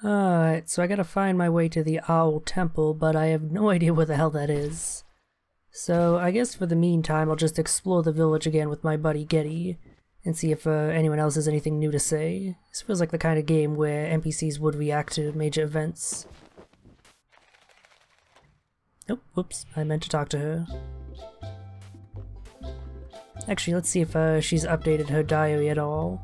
Alright, so I gotta find my way to the Owl Temple, but I have no idea where the hell that is. So I guess for the meantime I'll just explore the village again with my buddy Getty, and see if anyone else has anything new to say. This feels like the kind of game where NPCs would react to major events. Oh, whoops, I meant to talk to her. Actually, let's see if she's updated her diary at all.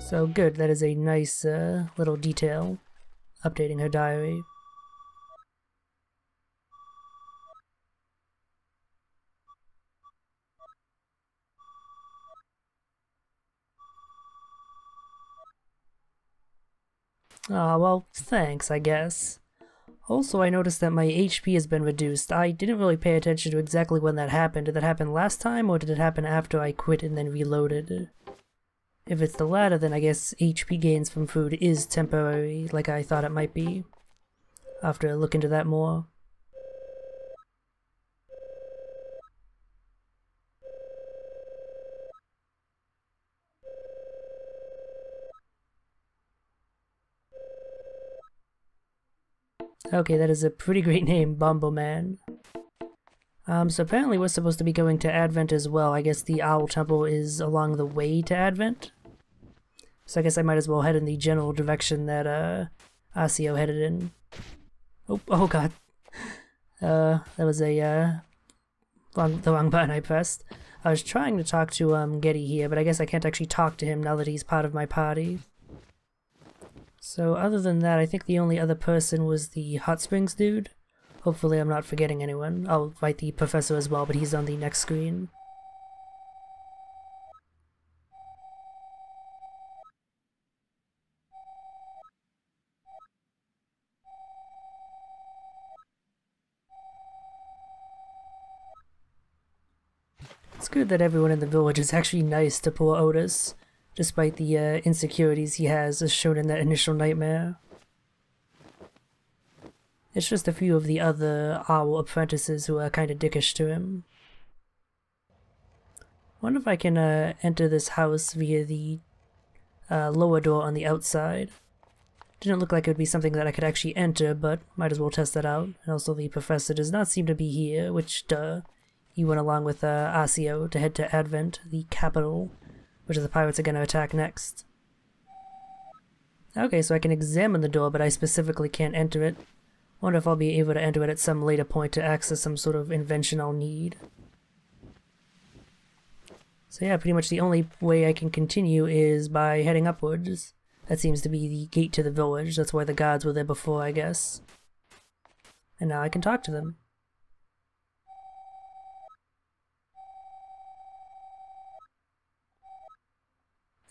So good, that is a nice little detail, updating her diary. Ah, well, thanks, I guess. Also, I noticed that my HP has been reduced. I didn't really pay attention to exactly when that happened. Did that happen last time, or did it happen after I quit and then reloaded? If it's the latter, then I guess HP gains from food is temporary, like I thought it might be. I'll have to look into that more. Okay, that is a pretty great name, Bombo Man. So apparently we're supposed to be going to Advent as well. I guess the Owl Temple is along the way to Advent. So I guess I might as well head in the general direction that Asio headed in. Oh god. That was the wrong button I pressed. I was trying to talk to Getty here, but I guess I can't actually talk to him now that he's part of my party. So other than that, I think the only other person was the Hot Springs dude. Hopefully I'm not forgetting anyone. I'll fight the professor as well, but he's on the next screen. It's good that everyone in the village is actually nice to poor Otis, despite the insecurities he has as shown in that initial nightmare. It's just a few of the other owl apprentices who are kinda dickish to him. Wonder if I can enter this house via the lower door on the outside. Didn't look like it would be something that I could actually enter, but might as well test that out. And also the professor does not seem to be here, which duh. He went along with Asio to head to Advent, the capital, which the pirates are gonna attack next. Okay, so I can examine the door, but I specifically can't enter it. Wonder if I'll be able to enter it at some later point to access some sort of invention I'll need. So yeah, pretty much the only way I can continue is by heading upwards. That seems to be the gate to the village. That's why the gods were there before, I guess. And now I can talk to them.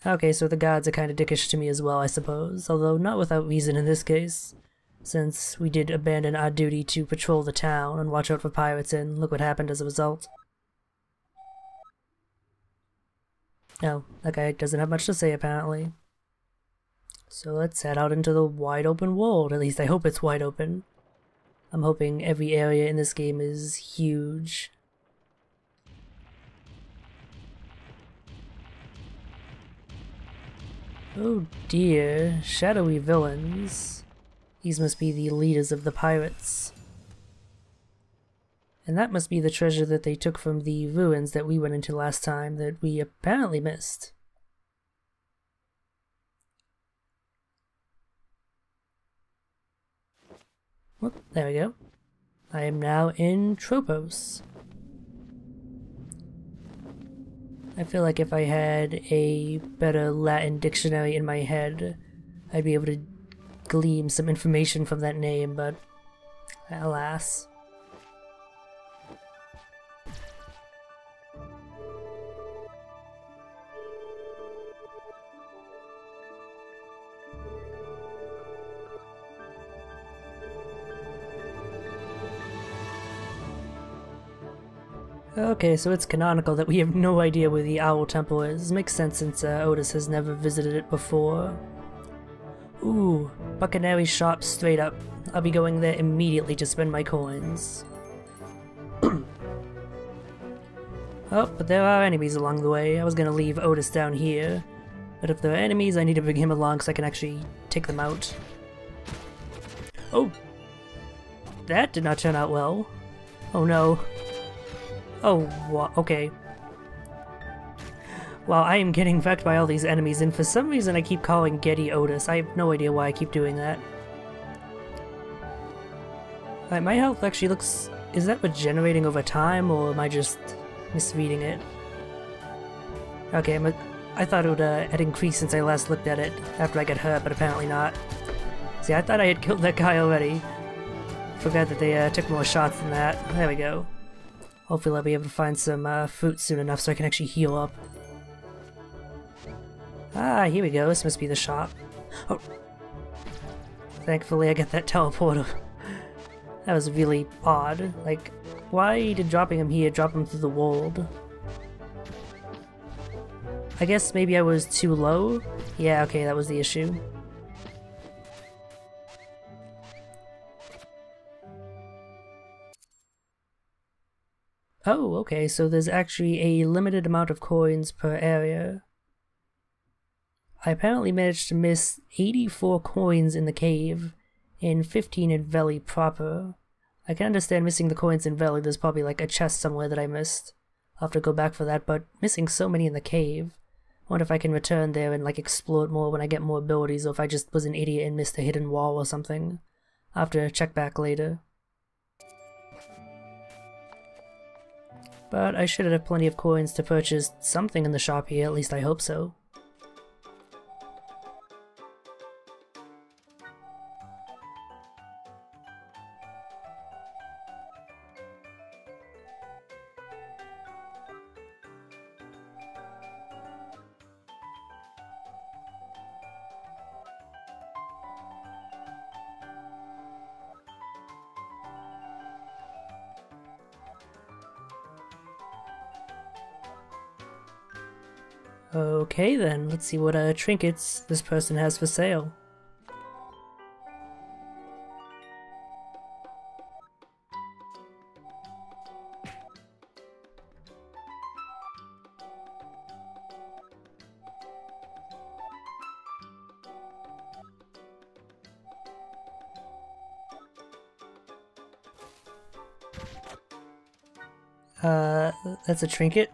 Okay, so the gods are kinda dickish to me as well, I suppose. Although not without reason in this case, since we did abandon our duty to patrol the town and watch out for pirates, and look what happened as a result. No, that guy doesn't have much to say apparently. So let's head out into the wide open world. At least I hope it's wide open. I'm hoping every area in this game is huge. Oh dear, shadowy villains. These must be the leaders of the pirates. And that must be the treasure that they took from the ruins that we went into last time that we apparently missed. Well, there we go. I am now in Tropos. I feel like if I had a better Latin dictionary in my head, I'd be able to glean some information from that name, but alas. Okay, so it's canonical that we have no idea where the Owl Temple is. Makes sense since Otis has never visited it before. Ooh, Buccanary shop straight up. I'll be going there immediately to spend my coins. Oh, but there are enemies along the way. I was gonna leave Otis down here. But if there are enemies, I need to bring him along so I can actually take them out. Oh! That did not turn out well. Oh no. Oh, okay. Wow, I am getting wrecked by all these enemies, and for some reason I keep calling Getty Otis. I have no idea why I keep doing that. Alright, my health actually looks... Is that regenerating over time, or am I just misreading it? Okay, I thought it had increased since I last looked at it after I got hurt, but apparently not. See, I thought I had killed that guy already. Forgot that they took more shots than that. There we go. Hopefully I'll be able to find some fruit soon enough so I can actually heal up. Ah, here we go. This must be the shop. Oh! Thankfully I got that teleporter. That was really odd. Like, why did dropping him here drop him through the world? I guess maybe I was too low? Yeah, okay, that was the issue. Oh, okay, so there's actually a limited amount of coins per area. I apparently managed to miss 84 coins in the cave, and 15 in Valley proper. I can understand missing the coins in Valley, there's probably like a chest somewhere that I missed. I'll have to go back for that, but missing so many in the cave. I wonder if I can return there and like explore it more when I get more abilities, or if I just was an idiot and missed a hidden wall or something. I'll have to check back later. But I should have plenty of coins to purchase something in the shop here, at least I hope so. Okay then, let's see what trinkets this person has for sale. That's a trinket?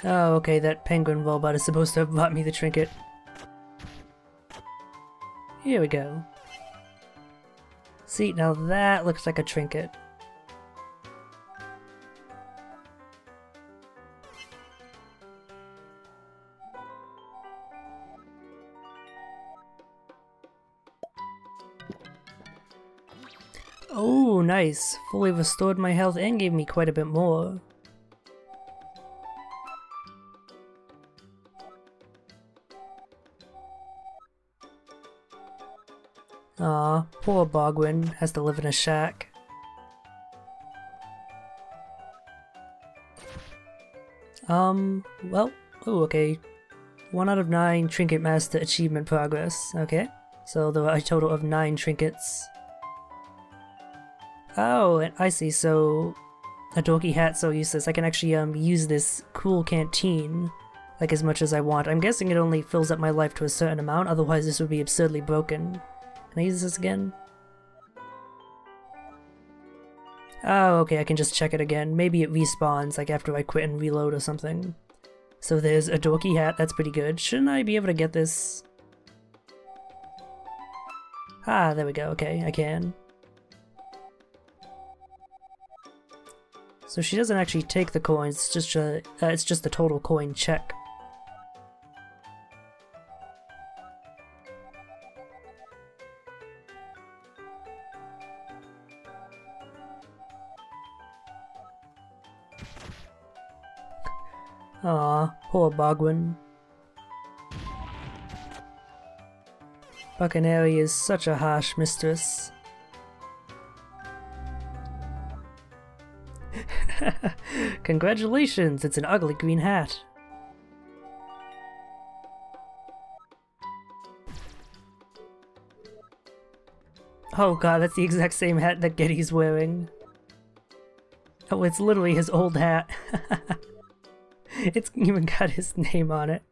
Oh, okay, that penguin robot is supposed to have bought me the trinket. Here we go. See, now that looks like a trinket. Oh, nice. Fully restored my health and gave me quite a bit more. Aw, poor Bogwin has to live in a shack. Well, oh, okay. 1 out of 9 Trinket Master achievement progress, okay. So there are a total of 9 trinkets. Oh, and I see, so a dorky hat's so useless. I can actually use this cool canteen like as much as I want. I'm guessing it only fills up my life to a certain amount, otherwise this would be absurdly broken. Can I use this again? Oh, okay, I can just check it again. Maybe it respawns, like after I quit and reload or something. So there's a dorky hat, that's pretty good. Shouldn't I be able to get this? Ah, there we go, okay, I can. So she doesn't actually take the coins, it's just a total coin check. Aw, poor Bogwin. Buccanary is such a harsh mistress. Congratulations, it's an ugly green hat. Oh god, that's the exact same hat that Getty's wearing. Oh, it's literally his old hat. It's even got his name on it.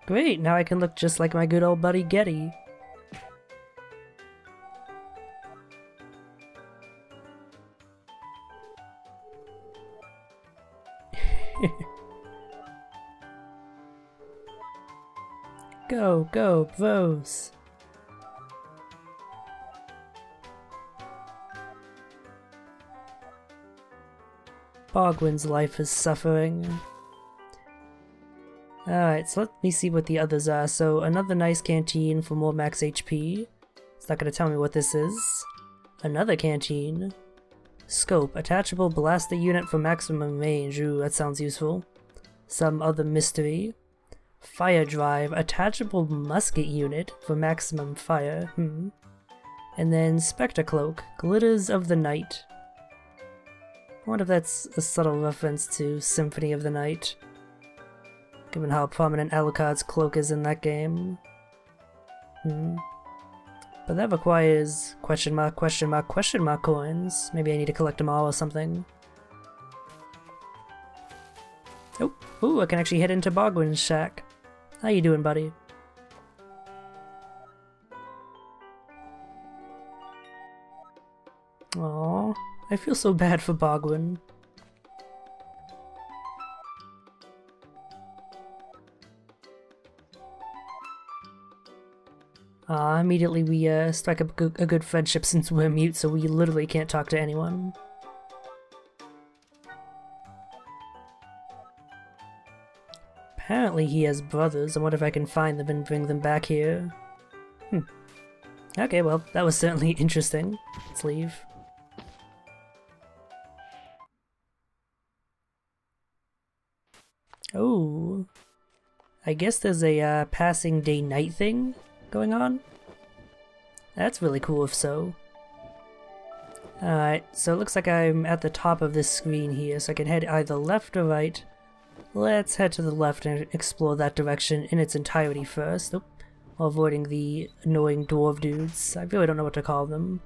Great, now I can look just like my good old buddy Getty. Go, go, bros! Bogwin's life is suffering. Alright, so let me see what the others are. So, another nice canteen for more max HP. It's not gonna tell me what this is. Another canteen. Scope, attachable blaster unit for maximum range. Ooh, that sounds useful. Some other mystery. Fire drive, attachable musket unit for maximum fire. And then Spectre Cloak, glitters of the night. I wonder if that's a subtle reference to Symphony of the Night, given how prominent Alucard's cloak is in that game. But that requires question mark coins. Maybe I need to collect them all or something. Oh, ooh, I can actually head into Bogwin's shack. How you doing, buddy? Aww, I feel so bad for Bogwin. Immediately we strike up a good friendship since we're mute, so we literally can't talk to anyone. Apparently he has brothers. I wonder if I can find them and bring them back here. Okay, well, that was certainly interesting. Let's leave. Oh. I guess there's a passing day-night thing going on? That's really cool if so. Alright, so it looks like I'm at the top of this screen here, so I can head either left or right. Let's head to the left and explore that direction in its entirety first, while avoiding the annoying dwarf dudes. I really don't know what to call them.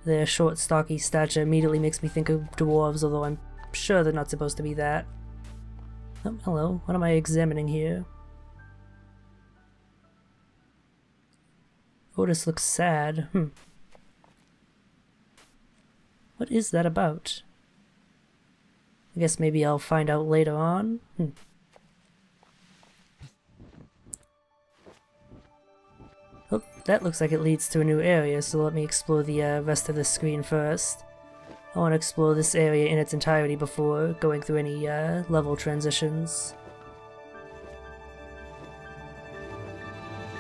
Their short, stocky stature immediately makes me think of dwarves, although I'm sure they're not supposed to be that. Oh, hello. What am I examining here? Otis looks sad. What is that about? I guess maybe I'll find out later on. Oh, that looks like it leads to a new area, so let me explore the rest of the screen first. I want to explore this area in its entirety before going through any level transitions.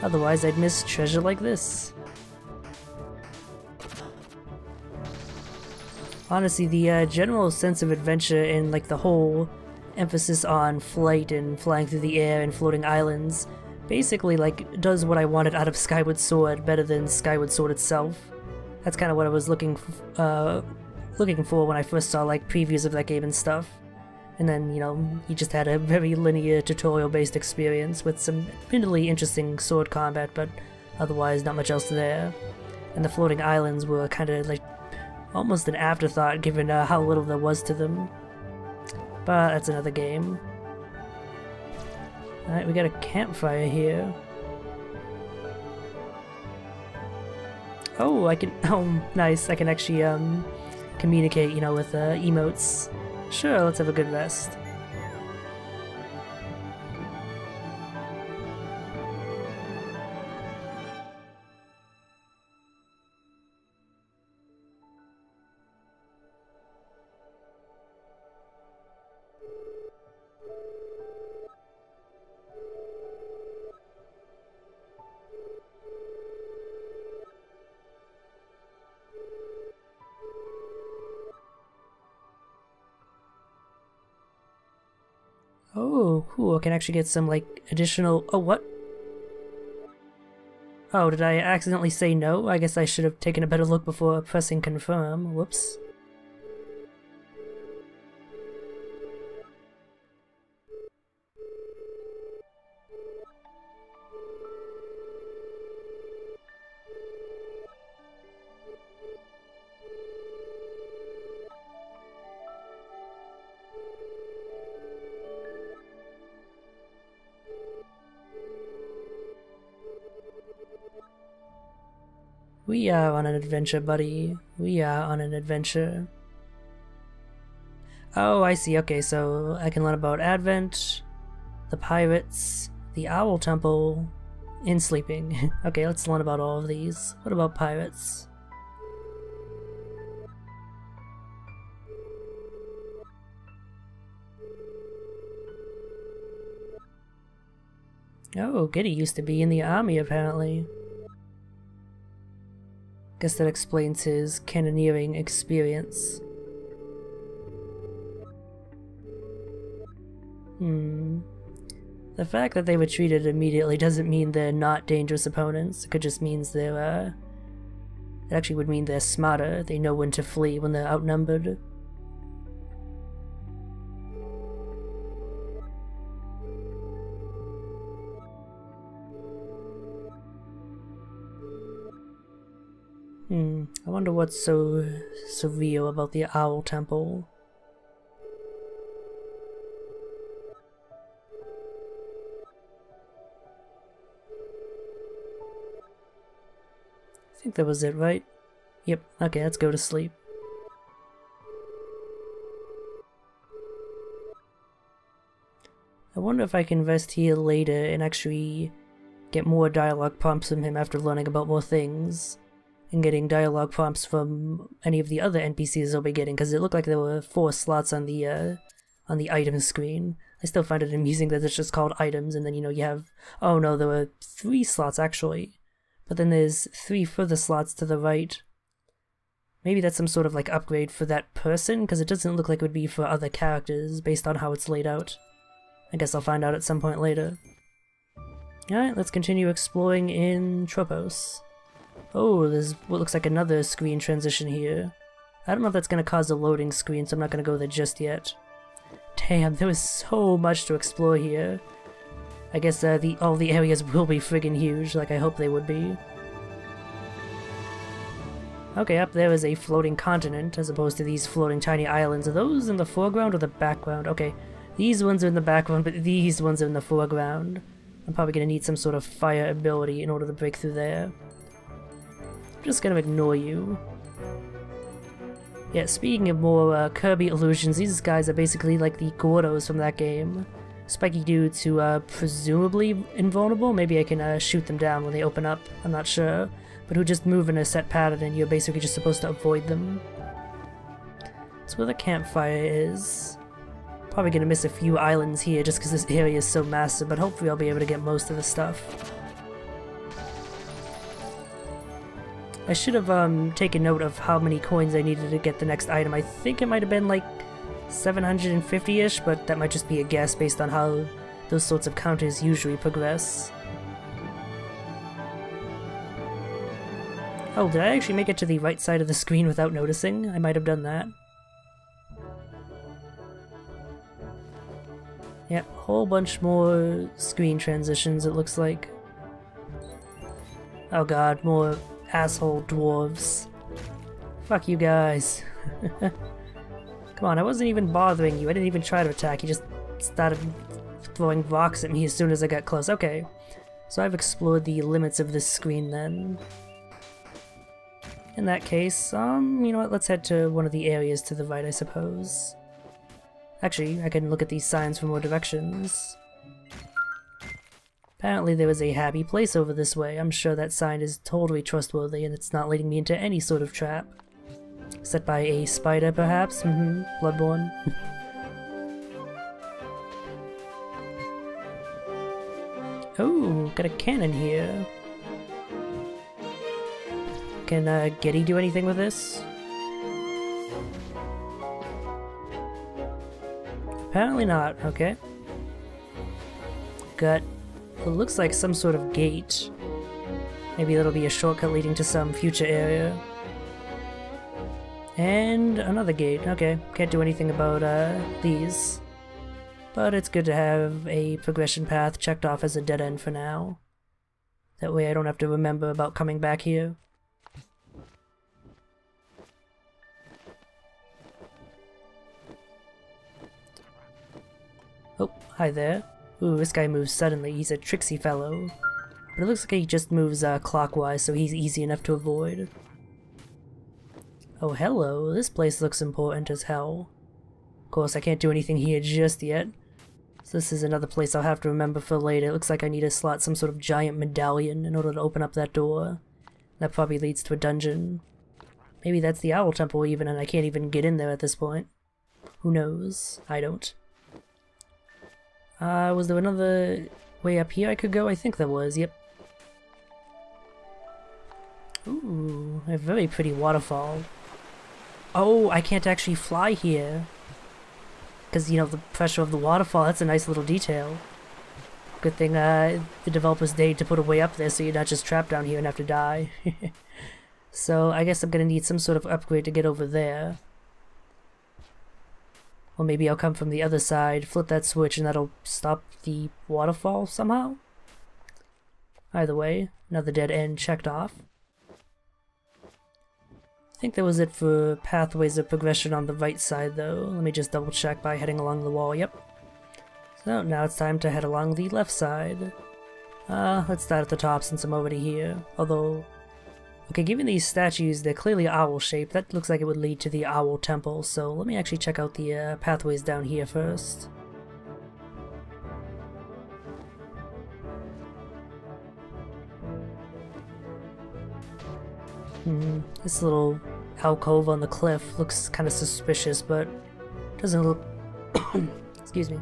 Otherwise I'd miss treasure like this. Honestly, the general sense of adventure and like the whole emphasis on flight and flying through the air and floating islands basically like does what I wanted out of Skyward Sword better than Skyward Sword itself. That's kind of what I was looking for when I first saw like previews of that game and stuff. And then, you know, you just had a very linear tutorial-based experience with some admittedly interesting sword combat, but otherwise not much else there. And the floating islands were kind of like almost an afterthought given how little there was to them. But that's another game. Alright, we got a campfire here. Oh, I can... oh, nice. I can actually, communicate, you know, with, emotes. Sure, let's have a good rest. Oh, cool, I can actually get some, like, additional... oh, what? Oh, did I accidentally say no? I guess I should have taken a better look before pressing confirm. Whoops. We are on an adventure, buddy. We are on an adventure. Oh, I see. Okay, so I can learn about Advent, the pirates, the Owl Temple, in sleeping. Okay, let's learn about all of these. What about pirates? Oh, Giddy used to be in the army, apparently. Guess that explains his cannoneering experience. The fact that they retreated immediately doesn't mean they're not dangerous opponents. It just means they're, it actually would mean they're smarter. They know when to flee when they're outnumbered. I wonder what's so surreal about the Owl Temple. I think that was it, right? Yep, okay, let's go to sleep. I wonder if I can rest here later and actually get more dialogue prompts from him after learning about more things. And getting dialogue prompts from any of the other NPCs I'll be getting, because it looked like there were 4 slots on the item screen. I still find it amusing that it's just called items, and then, you know, you have... Oh no, there were 3 slots actually. But then there's 3 further slots to the right. Maybe that's some sort of like upgrade for that person, because it doesn't look like it would be for other characters based on how it's laid out. I guess I'll find out at some point later. Alright, let's continue exploring in Tropos. Oh, there's what looks like another screen transition here. I don't know if that's going to cause a loading screen, so I'm not going to go there just yet. Damn, there was so much to explore here. I guess all the areas will be friggin' huge, like I hope they would be. Okay, up there is a floating continent, as opposed to these floating tiny islands. Are those in the foreground or the background? Okay, these ones are in the background, but these ones are in the foreground. I'm probably going to need some sort of fire ability in order to break through there. I'm just gonna ignore you. Yeah, speaking of more Kirby illusions, these guys are basically like the Gordos from that game. Spiky dudes who are presumably invulnerable. Maybe I can shoot them down when they open up, I'm not sure. But who just move in a set pattern and you're basically just supposed to avoid them. That's where the campfire is. Probably gonna miss a few islands here just because this area is so massive, but hopefully I'll be able to get most of the stuff. I should have taken note of how many coins I needed to get the next item. I think it might have been like 750-ish, but that might just be a guess based on how those sorts of counters usually progress. Oh, did I actually make it to the right side of the screen without noticing? I might have done that. Yep, a whole bunch more screen transitions it looks like. Oh god, more asshole dwarves. Fuck you guys. Come on, I wasn't even bothering you. I didn't even try to attack. You just started throwing rocks at me as soon as I got close. Okay, so I've explored the limits of this screen then. In that case, you know what, let's head to one of the areas to the right, I suppose. Actually, I can look at these signs from more directions. Apparently there is a happy place over this way. I'm sure that sign is totally trustworthy and it's not leading me into any sort of trap. Set by a spider, perhaps? Bloodborne. Oh, got a cannon here. Can Getty do anything with this? Apparently not, okay. Got what looks like some sort of gate. Maybe that'll be a shortcut leading to some future area. And another gate. Okay, can't do anything about these. But it's good to have a progression path checked off as a dead end for now. That way I don't have to remember about coming back here. Oh, hi there. Ooh, this guy moves suddenly. He's a tricksy fellow. But it looks like he just moves clockwise, so he's easy enough to avoid. Oh, hello. This place looks important as hell. Of course, I can't do anything here just yet. So this is another place I'll have to remember for later. It looks like I need to slot some sort of giant medallion in order to open up that door. That probably leads to a dungeon. Maybe that's the Owl Temple even, and I can't even get in there at this point. Who knows? I don't. Was there another way up here I could go? I think there was, yep. Ooh, a very pretty waterfall. Oh, I can't actually fly here. Because, you know, the pressure of the waterfall, that's a nice little detail. Good thing the developers dared to put a way up there so you're not just trapped down here and have to die. So I guess I'm gonna need some sort of upgrade to get over there. Or maybe I'll come from the other side, flip that switch, and that'll stop the waterfall somehow? Either way, another dead end checked off. I think that was it for pathways of progression on the right side though. Let me just double check by heading along the wall, yep. So now it's time to head along the left side. Let's start at the top since I'm already here. Although, okay, given these statues, they're clearly owl-shaped. That looks like it would lead to the Owl Temple, so let me actually check out the pathways down here first. This little alcove on the cliff looks kind of suspicious, but doesn't look excuse me,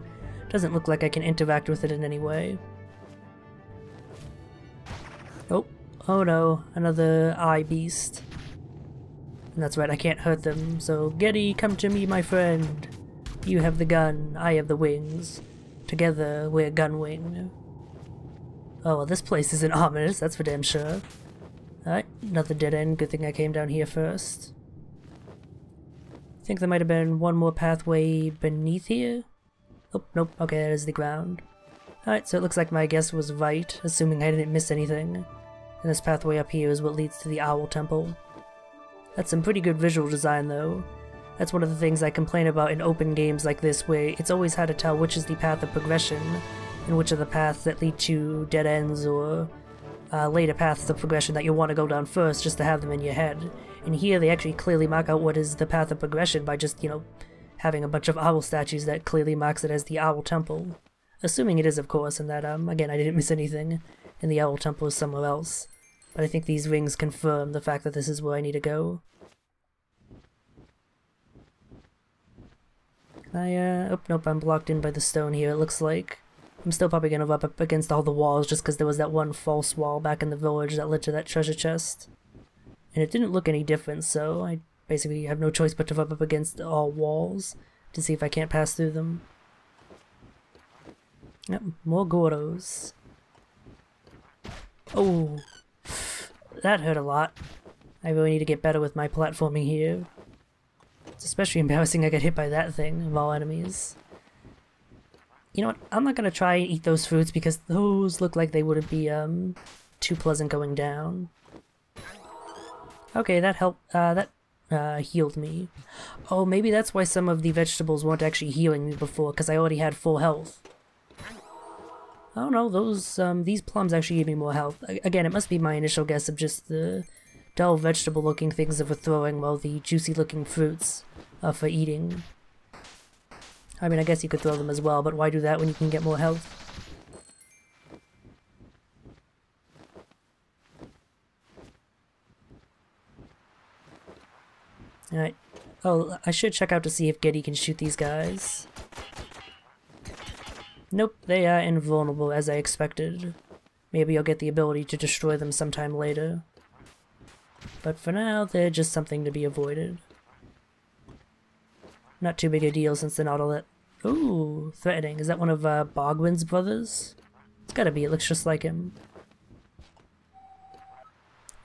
doesn't look like I can interact with it in any way. Oh no, another eye beast. And that's right, I can't hurt them, so Getty, come to me, my friend. You have the gun, I have the wings. Together, we're Gunwing. Oh, well, this place isn't ominous, that's for damn sure. Alright, another dead end. Good thing I came down here first. I think there might have been one more pathway beneath here. Oh, nope. Okay, that is the ground. Alright, so it looks like my guess was right, assuming I didn't miss anything. And this pathway up here is what leads to the Owl Temple. That's some pretty good visual design, though. That's one of the things I complain about in open games like this, where it's always hard to tell which is the path of progression, and which are the paths that lead to dead ends or later paths of progression that you'll want to go down first just to have them in your head. And here they actually clearly mark out what is the path of progression by just, you know, having a bunch of owl statues that clearly marks it as the Owl Temple. Assuming it is, of course, and that, again, I didn't miss anything, and the Owl Temple is somewhere else. But I think these rings confirm the fact that this is where I need to go. Oh, nope, I'm blocked in by the stone here, it looks like. I'm still probably gonna rub up against all the walls just because there was that one false wall back in the village that led to that treasure chest. And it didn't look any different, so I basically have no choice but to rub up against all walls to see if I can't pass through them. Yep, more Gordos. Oh, that hurt a lot. I really need to get better with my platforming here. It's especially embarrassing I got hit by that thing of all enemies. You know what, I'm not gonna try and eat those fruits because those look like they wouldn't be, too pleasant going down. Okay, that helped, healed me. Oh, maybe that's why some of the vegetables weren't actually healing me before, because I already had full health. I don't know, those, these plums actually gave me more health. Again, it must be my initial guess of just the dull vegetable-looking things that we're throwing, while the juicy-looking fruits are for eating. I mean, I guess you could throw them as well, but why do that when you can get more health? Alright. Oh, I should check out to see if Getty can shoot these guys. Nope, they are invulnerable as I expected. Maybe I'll get the ability to destroy them sometime later. But for now, they're just something to be avoided. Not too big a deal since they're not all that... Ooh, threatening. Is that one of Bogwin's brothers? It's gotta be, it looks just like him.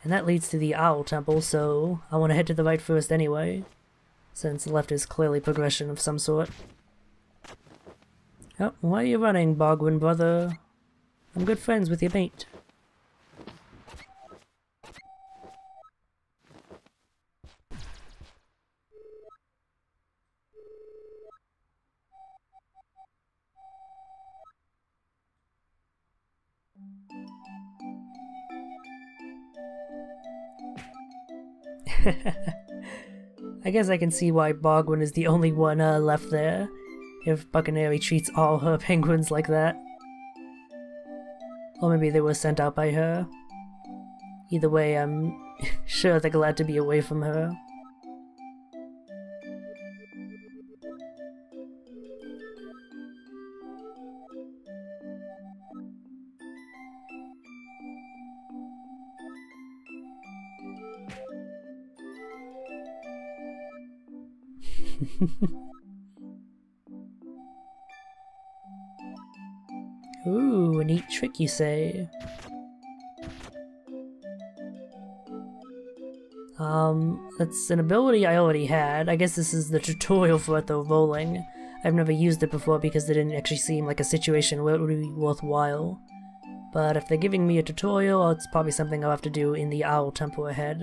And that leads to the Owl Temple, so I want to head to the right first anyway, since the left is clearly progression of some sort. Oh, why are you running, Bogwin brother? I'm good friends with your mate. I guess I can see why Bogwin is the only one left there, if Buccanary treats all her penguins like that. Or maybe they were sent out by her. Either way, I'm sure they're glad to be away from her. Ooh, a neat trick you say. That's an ability I already had. I guess this is the tutorial for it though, rolling. I've never used it before because it didn't actually seem like a situation where it would be worthwhile. But if they're giving me a tutorial, it's probably something I'll have to do in the Owl Temple ahead.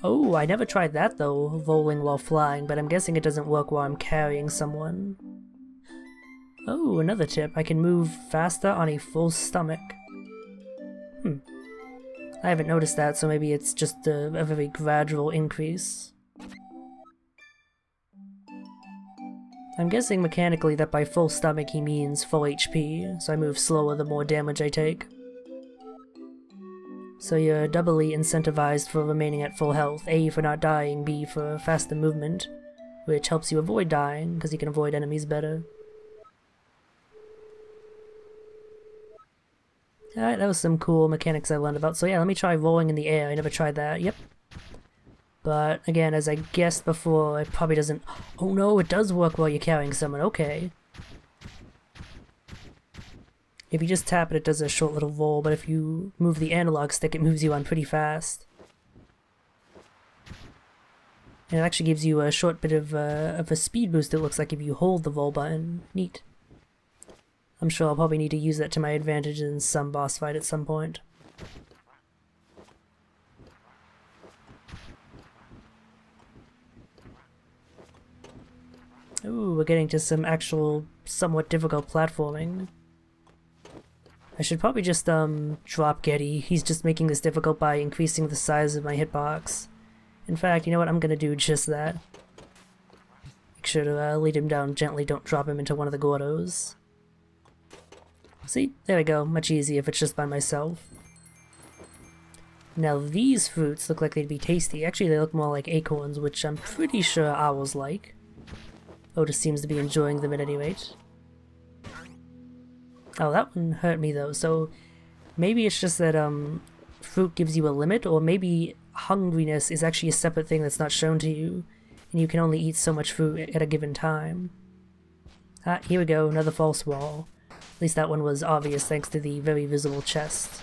Oh, I never tried that though, rolling while flying, but I'm guessing it doesn't work while I'm carrying someone. Oh, another tip, I can move faster on a full stomach. I haven't noticed that, so maybe it's just a very gradual increase. I'm guessing mechanically that by full stomach he means full HP, so I move slower the more damage I take. So you're doubly incentivized for remaining at full health, A for not dying, B for faster movement, which helps you avoid dying, because you can avoid enemies better. Alright, that was some cool mechanics I learned about. So yeah, let me try rolling in the air. I never tried that. Yep. But again, as I guessed before, it probably doesn't... Oh no, it does work while you're carrying someone. Okay. If you just tap it, it does a short little roll, but if you move the analog stick, it moves you on pretty fast. And it actually gives you a short bit of a speed boost, it looks like, if you hold the roll button. Neat. I'm sure I'll probably need to use that to my advantage in some boss fight at some point. Ooh, we're getting to some actual, somewhat difficult platforming. I should probably just, drop Getty. He's just making this difficult by increasing the size of my hitbox. In fact, you know what? I'm gonna do just that. Make sure to, lead him down gently, don't drop him into one of the Gordos. See? There we go. Much easier if it's just by myself. Now these fruits look like they'd be tasty. Actually, they look more like acorns, which I'm pretty sure owls like. Otis seems to be enjoying them at any rate. Oh, that one hurt me though, so maybe it's just that fruit gives you a limit, or maybe hungriness is actually a separate thing that's not shown to you, and you can only eat so much fruit at a given time. Ah, here we go, another false wall. At least that one was obvious thanks to the very visible chest.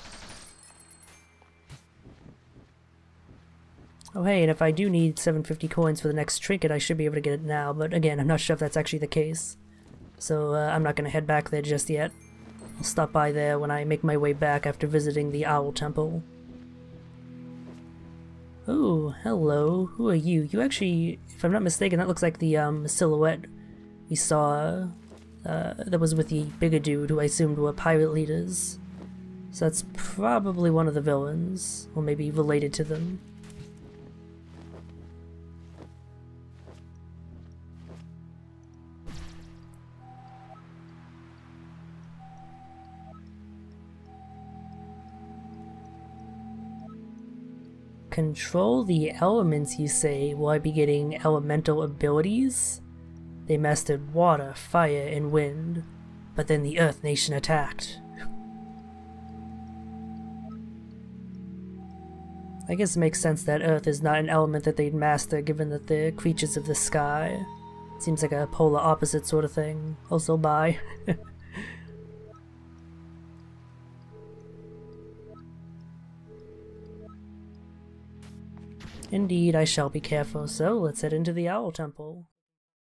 Oh hey, and if I do need 750 coins for the next trinket, I should be able to get it now, but again, I'm not sure if that's actually the case. So I'm not going to head back there just yet. I'll stop by there when I make my way back after visiting the Owl Temple. Oh, hello. Who are you? You actually, if I'm not mistaken, that looks like the silhouette we saw that was with the bigger dude who I assumed were pirate leaders. So that's probably one of the villains, or maybe related to them. Control the elements, you say? Will I be getting elemental abilities? They mastered water, fire, and wind, but then the Earth Nation attacked. I guess it makes sense that Earth is not an element that they'd master, given that they're creatures of the sky. Seems like a polar opposite sort of thing. Also, bye. Indeed, I shall be careful, so let's head into the Owl Temple.